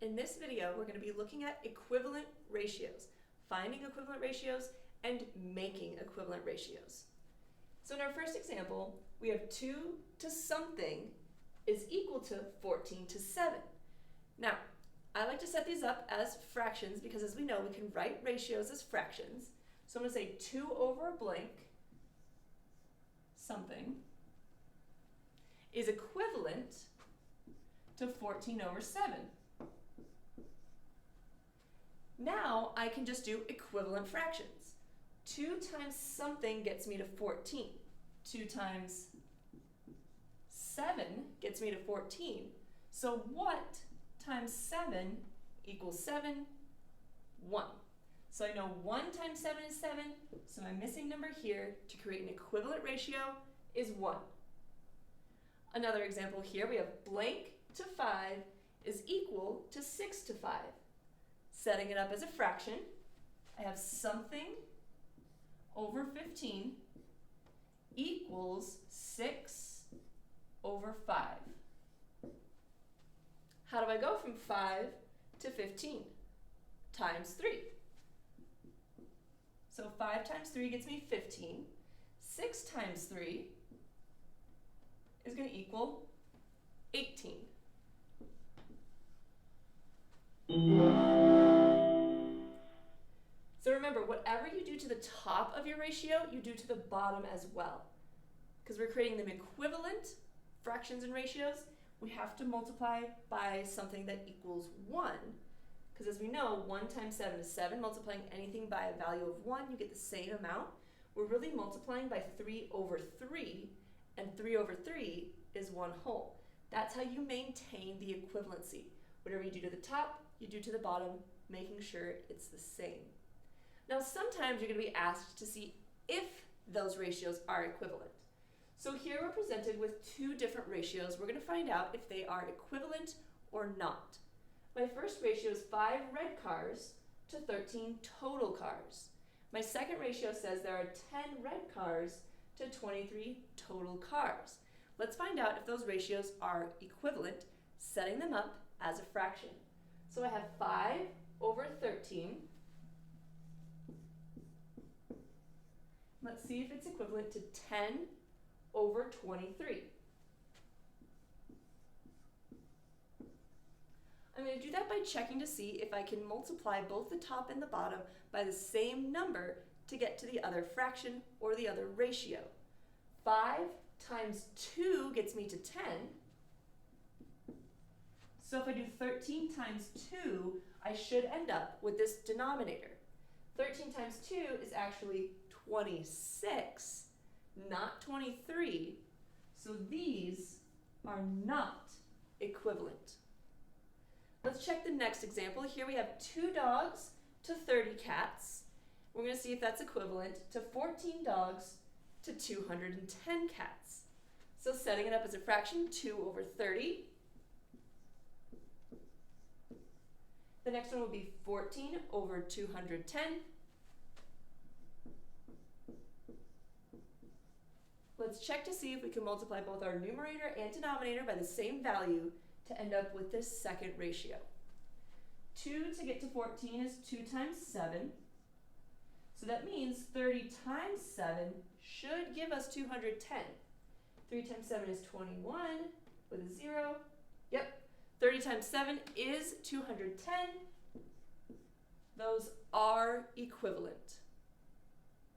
In this video, we're going to be looking at equivalent ratios, finding equivalent ratios, and making equivalent ratios. So in our first example, we have 2 to something is equal to 14 to 7. Now, I like to set these up as fractions because as we know, we can write ratios as fractions. So I'm going to say 2 over blank something is equivalent to 14 over 7. Now I can just do equivalent fractions. 2 times something gets me to 14. 2 times 7 gets me to 14. So what times 7 equals 7? 1. So I know 1 times 7 is 7, so my missing number here to create an equivalent ratio is 1. Another example here, we have blank to 5 is equal to 6 to 5. Setting it up as a fraction, I have something over 15 equals 6 over 5. How do I go from 5 to 15? Times 3. So 5 times 3 gets me 15. 6 times 3 is going to equal 18. So remember, whatever you do to the top of your ratio, you do to the bottom as well. Because we're creating them equivalent fractions and ratios, we have to multiply by something that equals 1. Because as we know, 1 times 7 is 7. Multiplying anything by a value of 1, you get the same amount. We're really multiplying by 3 over 3, and 3 over 3 is 1 whole. That's how you maintain the equivalency. Whatever you do to the top, you do to the bottom, making sure it's the same. Now, sometimes you're going to be asked to see if those ratios are equivalent. So here we're presented with 2 different ratios. We're going to find out if they are equivalent or not. My first ratio is 5 red cars to 13 total cars. My second ratio says there are 10 red cars to 23 total cars. Let's find out if those ratios are equivalent, setting them up as a fraction. So I have 5 over 13. Let's see if it's equivalent to 10 over 23. I'm going to do that by checking to see if I can multiply both the top and the bottom by the same number to get to the other fraction or the other ratio. 5 times 2 gets me to 10. So if I do 13 times 2, I should end up with this denominator. 13 times 2 is actually 26, not 23. So these are not equivalent. Let's check the next example. Here we have 2 dogs to 30 cats. We're going to see if that's equivalent to 14 dogs to 210 cats. So setting it up as a fraction, 2 over 30. The next one will be 14 over 210. Let's check to see if we can multiply both our numerator and denominator by the same value to end up with this second ratio. 2 to get to 14 is 2 times 7. So that means 30 times 7 should give us 210. 3 times 7 is 21 with a 0. Yep, 30 times 7 is 210. Those are equivalent.